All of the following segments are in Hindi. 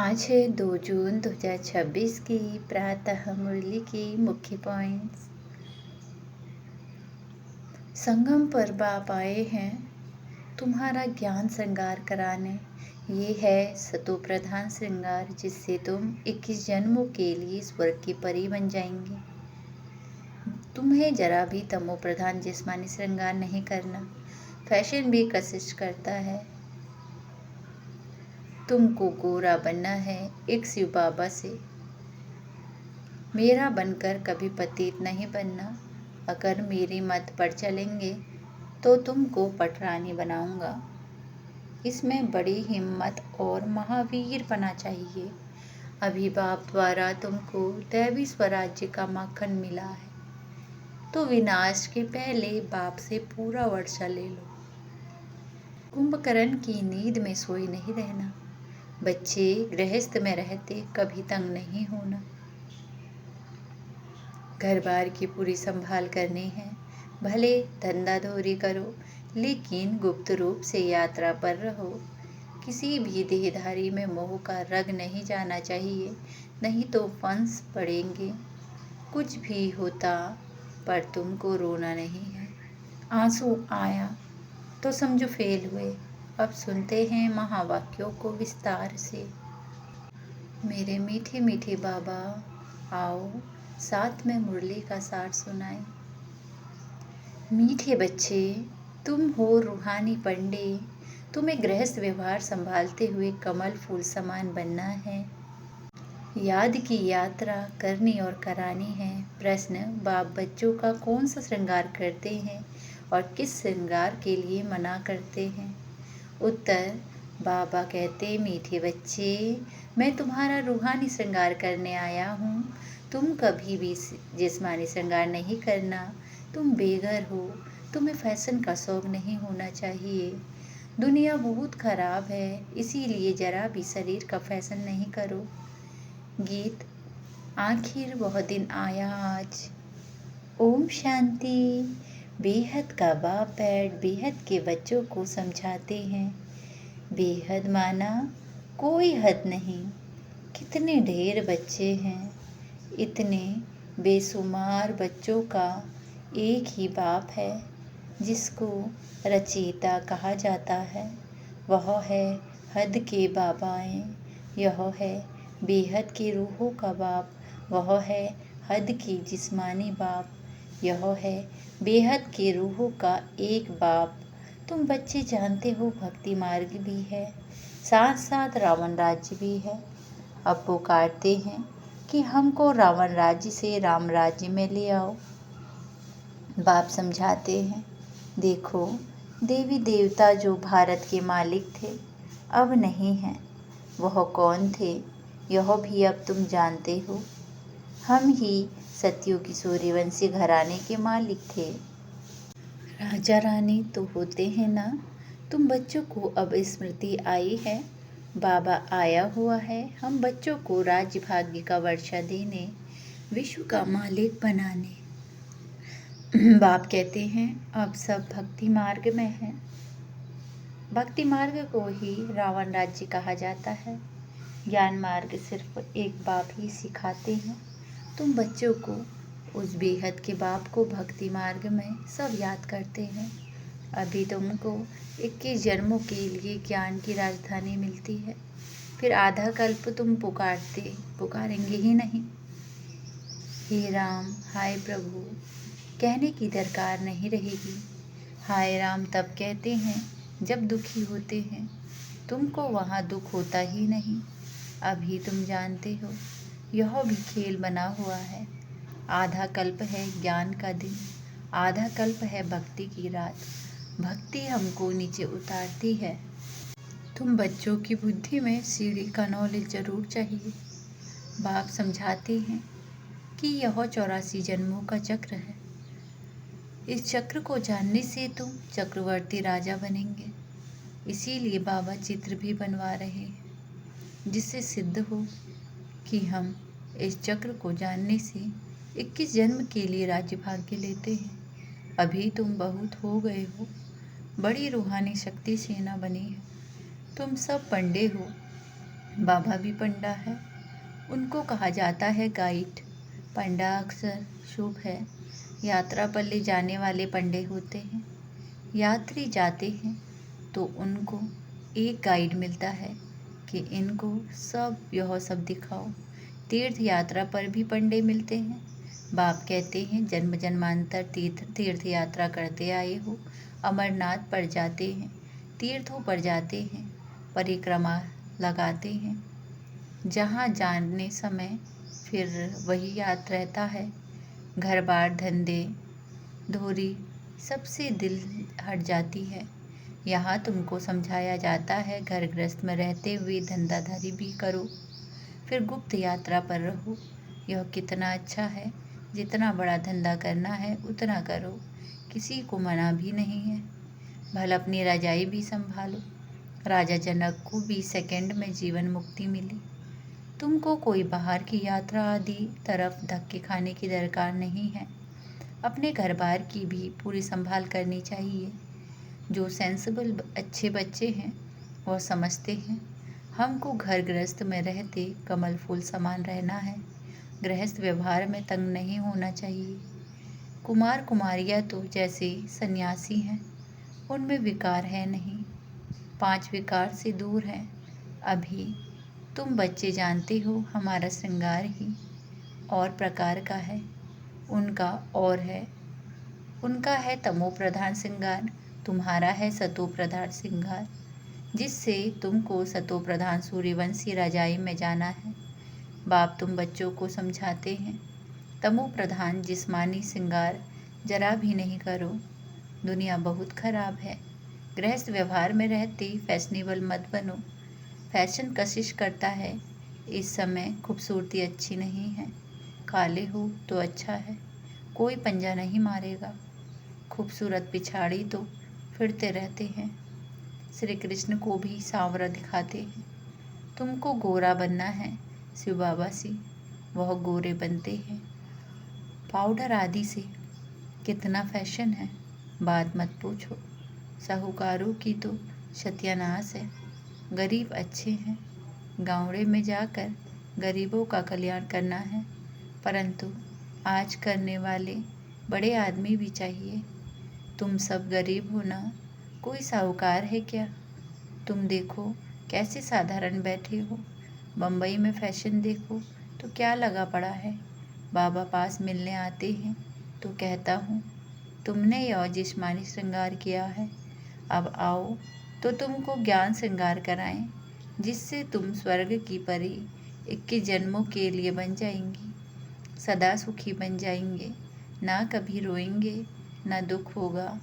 आज है 2 जून 2026 की प्रातः मुरली की मुख्य पॉइंट्स। संगम पर बाप आए हैं तुम्हारा ज्ञान श्रृंगार कराने। ये है सतो प्रधान श्रृंगार जिससे तुम 21 जन्मों के लिए स्वर्ग की परी बन जाएंगे। तुम्हें जरा भी तमो प्रधान जिस्मानी श्रृंगार नहीं करना। फैशन भी कशिश करता है। तुमको गोरा बनना है एक शिव बाबा से। मेरा बनकर कभी पतित नहीं बनना। अगर मेरी मत पर चलेंगे तो तुमको पटरानी बनाऊंगा। इसमें बड़ी हिम्मत और महावीर बना चाहिए। अभी बाप द्वारा तुमको दैवी स्वराज्य का माखन मिला है तो विनाश के पहले बाप से पूरा वर्षा ले लो। कुंभकर्ण की नींद में सोई नहीं रहना। बच्चे गृहस्थ में रहते कभी तंग नहीं होना। घर बार की पूरी संभाल करनी है। भले धंधा धोरी करो लेकिन गुप्त रूप से यात्रा पर रहो। किसी भी देहधारी में मोह का रग नहीं जाना चाहिए, नहीं तो फंस पड़ेंगे। कुछ भी होता पर तुमको रोना नहीं है। आंसू आया तो समझो फेल हुए। अब सुनते हैं महावाक्यों को विस्तार से। मेरे मीठे मीठे बाबा आओ साथ में मुरली का सार सुनाए। मीठे बच्चे, तुम हो रूहानी पंडे। तुम्हें गृहस्थ व्यवहार संभालते हुए कमल फूल समान बनना है। याद की यात्रा करनी और करानी है। प्रश्न, बाप बच्चों का कौन सा श्रृंगार करते हैं और किस श्रृंगार के लिए मना करते हैं? उत्तर, बाबा कहते, मीठे बच्चे, मैं तुम्हारा रूहानी श्रृंगार करने आया हूँ। तुम कभी भी जिस्मानी श्रृंगार नहीं करना। तुम बेघर हो। तुम्हें फैशन का शौक नहीं होना चाहिए। दुनिया बहुत खराब है, इसीलिए जरा भी शरीर का फैशन नहीं करो। गीत, आखिर वह दिन आया आज। ओम शांति। बेहद का बाप बैठ बेहद के बच्चों को समझाते हैं। बेहद माना कोई हद नहीं। कितने ढेर बच्चे हैं। इतने बेशुमार बच्चों का एक ही बाप है जिसको रचयिता कहा जाता है। वह है हद के बाबाएँ। यह है बेहद की रूहों का बाप। वह है हद की जिस्मानी बाप। यह है बेहद के रूहों का एक बाप। तुम बच्चे जानते हो भक्ति मार्ग भी है, साथ साथ रावण राज्य भी है। अब पुकारते हैं कि हमको रावण राज्य से राम राज्य में ले आओ। बाप समझाते हैं, देखो देवी देवता जो भारत के मालिक थे अब नहीं हैं। वह कौन थे यह भी अब तुम जानते हो। हम ही सतयुगी सूर्यवंशी घराने के मालिक थे। राजा रानी तो होते हैं ना। तुम बच्चों को अब स्मृति आई है। बाबा आया हुआ है हम बच्चों को राज्य भाग्य का वर्षा देने, विश्व का मालिक बनाने। बाप कहते हैं अब सब भक्ति मार्ग में है। भक्ति मार्ग को ही रावण राज्य कहा जाता है। ज्ञान मार्ग सिर्फ एक बाप ही सिखाते हैं। तुम बच्चों को उस बेहद के बाप को भक्ति मार्ग में सब याद करते हैं। अभी तुमको 21 जन्मों के लिए ज्ञान की राजधानी मिलती है। फिर आधा कल्प तुम पुकारेंगे ही नहीं। हे राम, हाय प्रभु कहने की दरकार नहीं रहेगी। हाय राम तब कहते हैं जब दुखी होते हैं। तुमको वहाँ दुख होता ही नहीं। अभी तुम जानते हो यह भी खेल बना हुआ है। आधा कल्प है ज्ञान का दिन, आधा कल्प है भक्ति की रात। भक्ति हमको नीचे उतारती है। तुम बच्चों की बुद्धि में सीढ़ी का नॉलेज जरूर चाहिए। बाप समझाते हैं कि यह 84 जन्मों का चक्र है। इस चक्र को जानने से तुम चक्रवर्ती राजा बनेंगे। इसीलिए बाबा चित्र भी बनवा रहे हैं जिससे सिद्ध हो कि हम इस चक्र को जानने से 21 जन्म के लिए राज्य भाग्य लेते हैं। अभी तुम बहुत हो गए हो। बड़ी रूहानी शक्ति सेना बनी है। तुम सब पंडे हो। बाबा भी पंडा है, उनको कहा जाता है गाइड। पंडा अक्सर शुभ है, यात्रा पर ले जाने वाले पंडे होते हैं। यात्री जाते हैं तो उनको एक गाइड मिलता है कि इनको यह सब दिखाओ। तीर्थ यात्रा पर भी पंडे मिलते हैं। बाप कहते हैं जन्म जन्मांतर तीर्थ यात्रा करते आए हो, अमरनाथ पर जाते हैं, तीर्थों पर जाते हैं, परिक्रमा लगाते हैं। जहाँ जाने समय फिर वही याद रहता है। घर बार धंधे धोरी सबसे दिल हट जाती है। यहाँ तुमको समझाया जाता है घर गृहस्थ में रहते हुए धंधाधारी भी करो, फिर गुप्त यात्रा पर रहो। यह कितना अच्छा है, जितना बड़ा धंधा करना है उतना करो, किसी को मना भी नहीं है। भला अपनी रजाई भी संभालो। राजा जनक को 20 सेकंड में जीवन मुक्ति मिली। तुमको कोई बाहर की यात्रा आदि तरफ धक्के खाने की दरकार नहीं है। अपने घर बार की भी पूरी संभाल करनी चाहिए। जो सेंसिबल अच्छे बच्चे हैं वह समझते हैं हमको घर गृहस्थ में रहते कमल फूल समान रहना है। गृहस्थ व्यवहार में तंग नहीं होना चाहिए। कुमार कुमारियाँ तो जैसे सन्यासी हैं, उनमें विकार है नहीं, 5 विकार से दूर हैं। अभी तुम बच्चे जानते हो हमारा श्रृंगार ही और प्रकार का है, उनका और है। उनका है तमो प्रधान श्रृंगार, तुम्हारा है सतो प्रधान श्रृंगार, जिससे तुमको सतो प्रधान सूर्यवंशी रजाई में जाना है। बाप तुम बच्चों को समझाते हैं तमो प्रधान जिस्मानी श्रृंगार जरा भी नहीं करो, दुनिया बहुत खराब है। गृहस्थ व्यवहार में रहते फैशनेबल मत बनो। फैशन कशिश करता है, इस समय खूबसूरती अच्छी नहीं है। काले हो तो अच्छा है, कोई पंजा नहीं मारेगा। खूबसूरत पिछाड़ी तो फिरते रहते हैं। श्री कृष्ण को भी सांवरा दिखाते हैं। तुमको गोरा बनना है, शिव बाबा से वह गोरे बनते हैं। पाउडर आदि से कितना फैशन है, बात मत पूछो। साहूकारों की तो सत्यानाश है। गरीब अच्छे हैं, गाँवड़े में जाकर गरीबों का कल्याण करना है, परंतु आज करने वाले बड़े आदमी भी चाहिए। तुम सब गरीब हो ना, कोई साहूकार है क्या? तुम देखो कैसे साधारण बैठे हो। बम्बई में फैशन देखो तो क्या लगा पड़ा है। बाबा पास मिलने आते हैं तो कहता हूँ तुमने यह जिस्मानी श्रृंगार किया है, अब आओ तो तुमको ज्ञान श्रृंगार कराएं, जिससे तुम स्वर्ग की परी 21 जन्मों के लिए बन जाएंगी, सदा सुखी बन जाएंगे, ना कभी रोएंगे ना दुख होगा।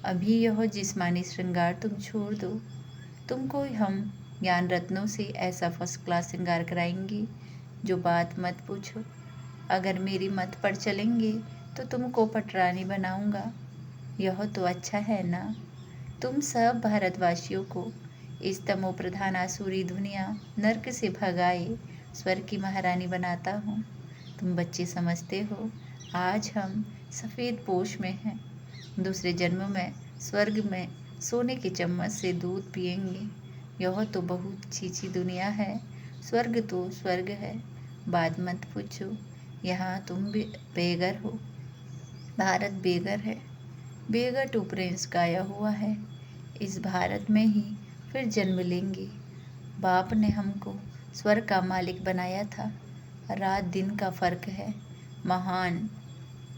अभी यह जिस्मानी श्रृंगार तुम छोड़ दो, तुमको हम ज्ञान रत्नों से ऐसा फर्स्ट क्लास श्रृंगार कराएंगे जो बात मत पूछो। अगर मेरी मत पर चलेंगे तो तुमको पटरानी बनाऊंगा। यह तो अच्छा है ना। तुम सब भारतवासियों को इस तमो प्रधान आसुरी दुनिया नर्क से भगाए स्वर्ग की महारानी बनाता हूँ। तुम बच्चे समझते हो आज हम सफ़ेद पोश में हैं, दूसरे जन्म में स्वर्ग में सोने के चम्मच से दूध पिएंगे। यह तो बहुत छीछी दुनिया है। स्वर्ग तो स्वर्ग है, बात मत पूछो। यहाँ तुम भी बेघर हो, भारत बेघर है। बेघर टू प्रिंस गाया हुआ है। इस भारत में ही फिर जन्म लेंगे। बाप ने हमको स्वर्ग का मालिक बनाया था। रात दिन का फर्क है। महान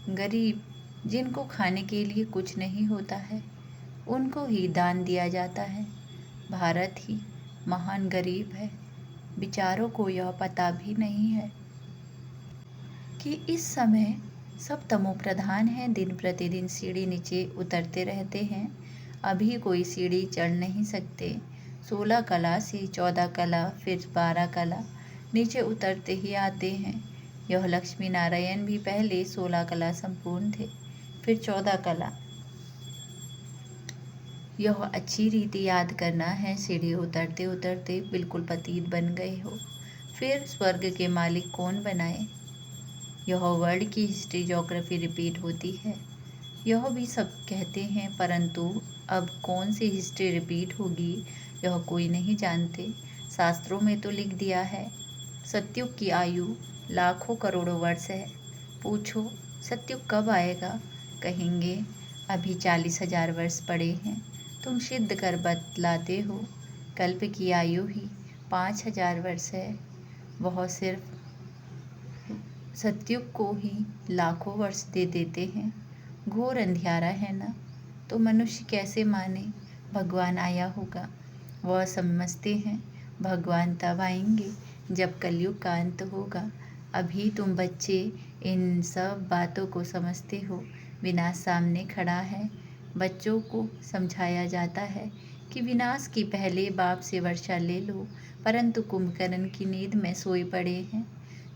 गरीब, जिनको खाने के लिए कुछ नहीं होता है, उनको ही दान दिया जाता है। भारत ही महान गरीब है। बेचारों को यह पता भी नहीं है कि इस समय सब तमो प्रधान हैं, दिन प्रतिदिन सीढ़ी नीचे उतरते रहते हैं। अभी कोई सीढ़ी चढ़ नहीं सकते। 16 कला से 14 कला, फिर 12 कला, नीचे उतरते ही आते हैं। यह लक्ष्मी नारायण भी पहले 16 कला संपूर्ण थे, फिर 14 कला। यह अच्छी रीति याद करना है। सीढ़ी उतरते उतरते बिल्कुल पतित बन गए हो, फिर स्वर्ग के मालिक कौन बनाए? यह वर्ल्ड की हिस्ट्री ज्योग्राफी रिपीट होती है। यह भी सब कहते हैं, परंतु अब कौन सी हिस्ट्री रिपीट होगी यह कोई नहीं जानते। शास्त्रों में तो लिख दिया है, सतयुग की आयु लाखों करोड़ों वर्ष है। पूछो सतयुग कब आएगा? कहेंगे अभी 40,000 वर्ष पड़े हैं। तुम सिद्ध कर बतलाते हो कल्प की आयु ही 5,000 वर्ष है। वह सिर्फ सतयुग को ही लाखों वर्ष दे देते हैं। घोर अंधियारा है ना, तो मनुष्य कैसे माने भगवान आया होगा। वह समझते हैं भगवान तब आएंगे जब कलयुग का अंत होगा। अभी तुम बच्चे इन सब बातों को समझते हो, विनाश सामने खड़ा है। बच्चों को समझाया जाता है कि विनाश की पहले बाप से वर्षा ले लो, परंतु कुंभकर्ण की नींद में सोए पड़े हैं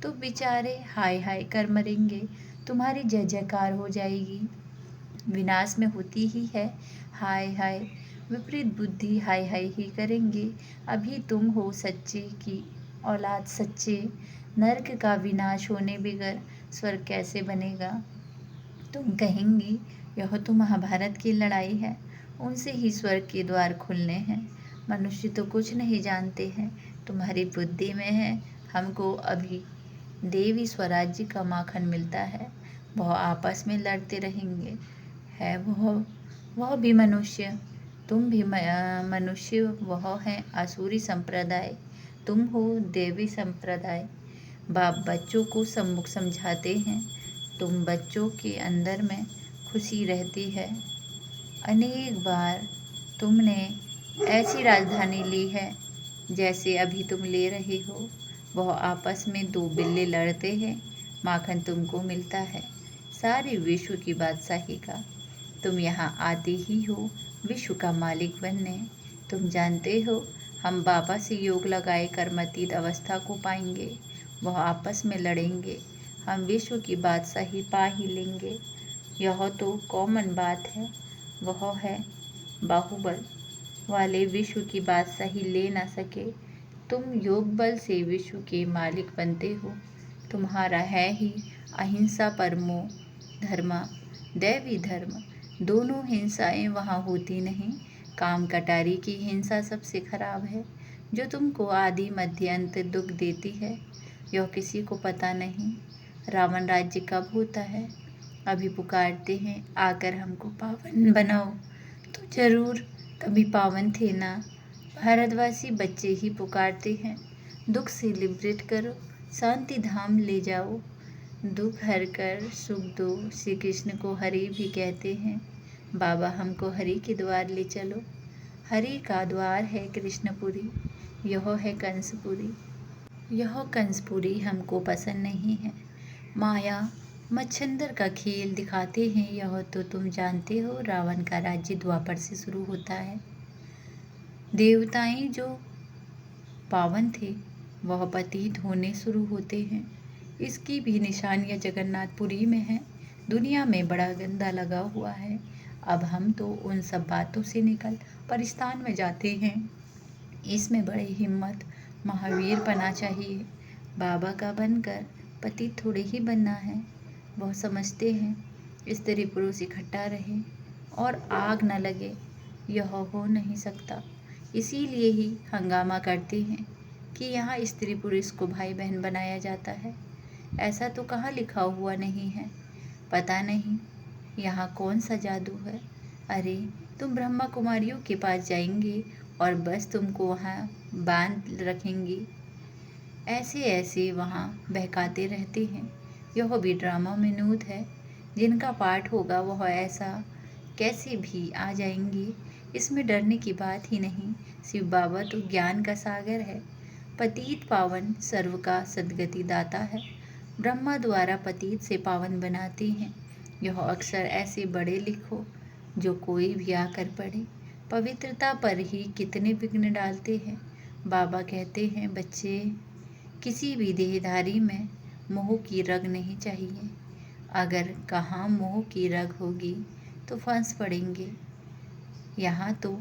तो बेचारे हाय हाय कर मरेंगे। तुम्हारी जय जयकार हो जाएगी। विनाश में होती ही है हाय हाय, विपरीत बुद्धि हाय हाय ही करेंगे। अभी तुम हो सच्चे की औलाद सच्चे, नरक का विनाश होने बगैर स्वर्ग कैसे बनेगा। तुम कहेंगी यह तो महाभारत की लड़ाई है, उनसे ही स्वर्ग के द्वार खुलने हैं। मनुष्य तो कुछ नहीं जानते हैं, तुम्हारी बुद्धि में है। हमको अभी देवी स्वराज्य का माखन मिलता है, वह आपस में लड़ते रहेंगे। है वह भी मनुष्य, तुम भी मनुष्य। वह है आसुरी संप्रदाय, तुम हो देवी संप्रदाय। बाप बच्चों को सम्मुख समझाते हैं, तुम बच्चों के अंदर में खुशी रहती है। अनेक बार तुमने ऐसी राजधानी ली है जैसे अभी तुम ले रहे हो। वह आपस में दो बिल्ले लड़ते हैं, माखन तुमको मिलता है सारे विश्व की बादशाही का। तुम यहाँ आते ही हो विश्व का मालिक बनने। तुम जानते हो हम बाबा से योग लगाए कर्मातीत अवस्था को पाएंगे। वह आपस में लड़ेंगे, हम विश्व की बादशाही पा ही लेंगे। यह तो कॉमन बात है। वह है बाहुबल वाले विश्व की बादशाही ले ना सके। तुम योग बल से विश्व के मालिक बनते हो। तुम्हारा है ही अहिंसा परमो धर्मा, दैवी धर्म। दोनों हिंसाएं वहाँ होती नहीं। काम कटारी की हिंसा सबसे खराब है, जो तुमको आदि मध्य अंत दुख देती है। यह किसी को पता नहीं। रावण राज्य कब होता है? अभी पुकारते हैं आकर हमको पावन बनाओ, तो जरूर कभी पावन थे ना। भारतवासी बच्चे ही पुकारते हैं दुख से लिबरेट करो, शांति धाम ले जाओ, दुख हर कर सुख दो। श्री कृष्ण को हरि भी कहते हैं। बाबा हमको हरि के द्वार ले चलो। हरि का द्वार है कृष्णपुरी, यह है कंसपुरी। यह कंसपुरी हमको पसंद नहीं है। माया मच्छंदर का खेल दिखाते हैं। यह तो तुम जानते हो रावण का राज्य द्वापर से शुरू होता है। देवताएं जो पावन थे वह पतित होने शुरू होते हैं। इसकी भी निशानियाँ जगन्नाथपुरी में है। दुनिया में बड़ा गंदा लगा हुआ है। अब हम तो उन सब बातों से निकल परिस्तान में जाते हैं। इसमें बड़ी हिम्मत महावीर बना चाहिए। बाबा का बनकर पतित थोड़े ही बनना है। वह समझते हैं स्त्री पुरुष इकट्ठा रहे और आग न लगे, यह हो नहीं सकता। इसीलिए ही हंगामा करते हैं कि यहाँ स्त्री पुरुष को भाई बहन बनाया जाता है। ऐसा तो कहाँ लिखा हुआ नहीं है। पता नहीं यहाँ कौन सा जादू है। अरे तुम ब्रह्मा कुमारियों के पास जाएंगे और बस तुमको वहाँ बांध रखेंगी। ऐसे ऐसे वहाँ बहकाते रहते हैं। यह भी ड्रामा विनोद है। जिनका पाठ होगा वह ऐसा कैसे भी आ जाएंगे। इसमें डरने की बात ही नहीं। शिव बाबा तो ज्ञान का सागर है। पतित पावन सर्व का सद्गति दाता है। ब्रह्मा द्वारा पतित से पावन बनाते हैं। यह अक्षर ऐसे बड़े लिखो जो कोई भी आकर पढ़े। पवित्रता पर ही कितने विघ्न डालते हैं। बाबा कहते हैं बच्चे, किसी भी देहधारी में मोह की रग नहीं चाहिए। अगर कहाँ मोह की रग होगी तो फंस पड़ेंगे। यहाँ तो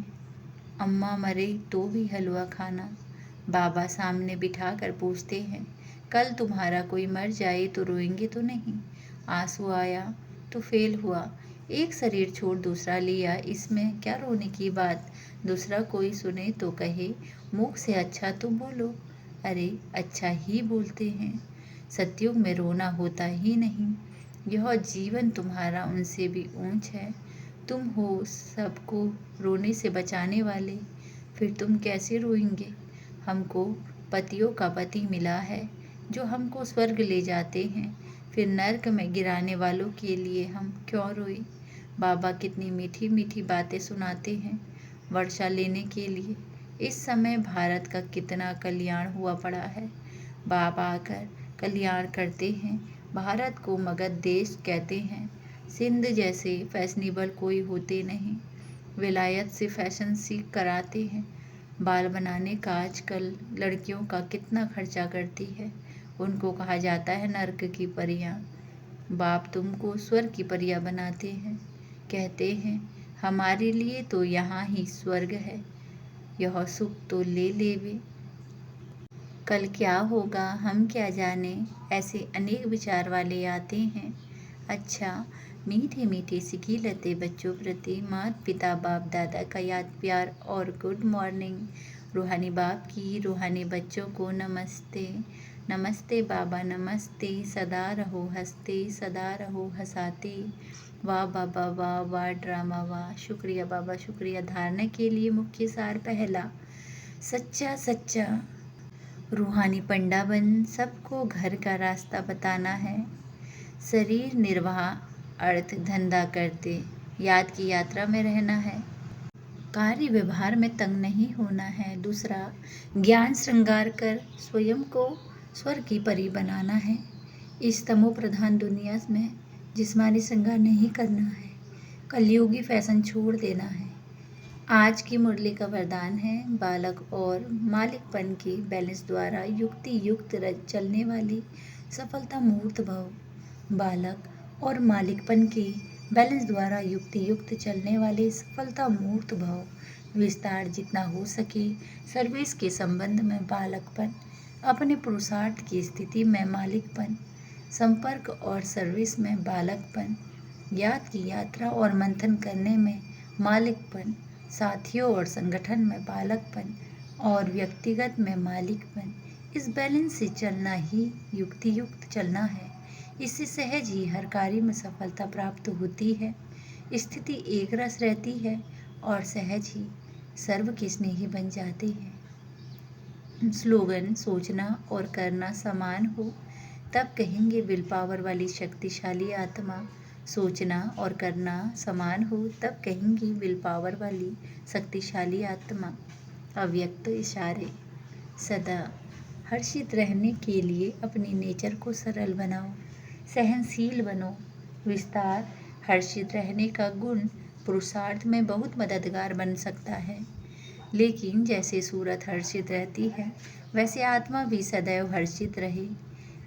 अम्मा मरे तो भी हलवा खाना। बाबा सामने बिठा कर पूछते हैं, कल तुम्हारा कोई मर जाए तो रोएंगे तो नहीं? आंसू आया तो फेल हुआ, एक शरीर छोड़ दूसरा लिया, इसमें क्या रोने की बात? दूसरा कोई सुने तो कहे मुख से अच्छा तो बोलो। अरे अच्छा ही बोलते हैं। सतयुग में रोना होता ही नहीं। यह जीवन तुम्हारा उनसे भी ऊंच है। तुम हो सबको रोने से बचाने वाले, फिर तुम कैसे रोएंगे? हमको पतियों का पति मिला है जो हमको स्वर्ग ले जाते हैं, फिर नर्क में गिराने वालों के लिए हम क्यों रोए? बाबा कितनी मीठी मीठी बातें सुनाते हैं वर्षा लेने के लिए। इस समय भारत का कितना कल्याण हुआ पड़ा है। बाबा आकर कल्याण करते हैं। भारत को मगध देश कहते हैं। सिंध जैसे फैशनेबल कोई होते नहीं। विलायत से फैशन सीख कर आते हैं। बाल बनाने का आजकल लड़कियों का कितना खर्चा करती है। उनको कहा जाता है नर्क की परियां। बाप तुमको स्वर्ग की परियां बनाते हैं। कहते हैं हमारे लिए तो यहाँ ही स्वर्ग है, यह सुख तो ले लेवे। कल क्या होगा हम क्या जाने, ऐसे अनेक विचार वाले आते हैं। अच्छा, मीठे मीठे सिखी लते बच्चों प्रति माता पिता बाप दादा का याद प्यार और गुड मॉर्निंग। रूहानी बाप की रूहानी बच्चों को नमस्ते। नमस्ते बाबा नमस्ते। सदा रहो हंसते, सदा रहो हंसाते। वाह बाबा वाह, वाह ड्रामा वाह। शुक्रिया बाबा शुक्रिया। धारणा के लिए मुख्य सार पहला, सच्चा सच्चा रूहानी पंडा बन सबको घर का रास्ता बताना है। शरीर निर्वाह अर्थ धंधा करते याद की यात्रा में रहना है। कार्य व्यवहार में तंग नहीं होना है। दूसरा, ज्ञान श्रृंगार कर स्वयं को स्वर्ग की परी बनाना है। इस तमो प्रधान दुनिया में जिस्मानी श्रृंगार नहीं करना है। कलयुगी फैशन छोड़ देना है। आज की मुरली का वरदान है, बालक और मालिकपन के बैलेंस द्वारा युक्ति युक्त चलने वाली सफलता मूर्त भव। बालक और मालिकपन के बैलेंस द्वारा युक्ति युक्त चलने वाले सफलता मूर्त भव। विस्तार जितना हो सके सर्विस के संबंध में बालकपन, अपने पुरुषार्थ की स्थिति में मालिकपन, संपर्क और सर्विस में बालकपन, याद की यात्रा और मंथन करने में मालिकपन, साथियों और संगठन में बालकपन और व्यक्तिगत में मालिकपन। इस बैलेंस से चलना ही युक्ति युक्त चलना है। इससे सहज ही हर कार्य में सफलता प्राप्त होती है। स्थिति एक रस रहती है और सहज ही सर्व के स्नेही बन जाते हैं। स्लोगन, सोचना और करना समान हो तब कहेंगे विल पावर वाली शक्तिशाली आत्मा। सोचना और करना समान हो तब कहेंगी विल पावर वाली शक्तिशाली आत्मा। अव्यक्त इशारे, सदा हर्षित रहने के लिए अपनी नेचर को सरल बनाओ, सहनशील बनो। विस्तार, हर्षित रहने का गुण पुरुषार्थ में बहुत मददगार बन सकता है। लेकिन जैसे सूरत हर्षित रहती है वैसे आत्मा भी सदैव हर्षित रहे।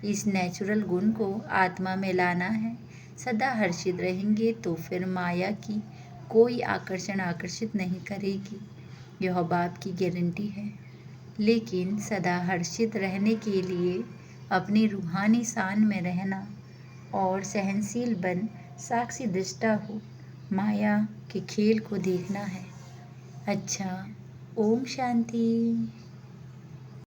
इस नेचुरल गुण को आत्मा में लाना है। सदा हर्षित रहेंगे तो फिर माया की कोई आकर्षण आकर्षित नहीं करेगी, यह बाप की गारंटी है। लेकिन सदा हर्षित रहने के लिए अपनी रूहानी शान में रहना और सहनशील बन साक्षी दृष्टा हो माया के खेल को देखना है। अच्छा, ओम शांति।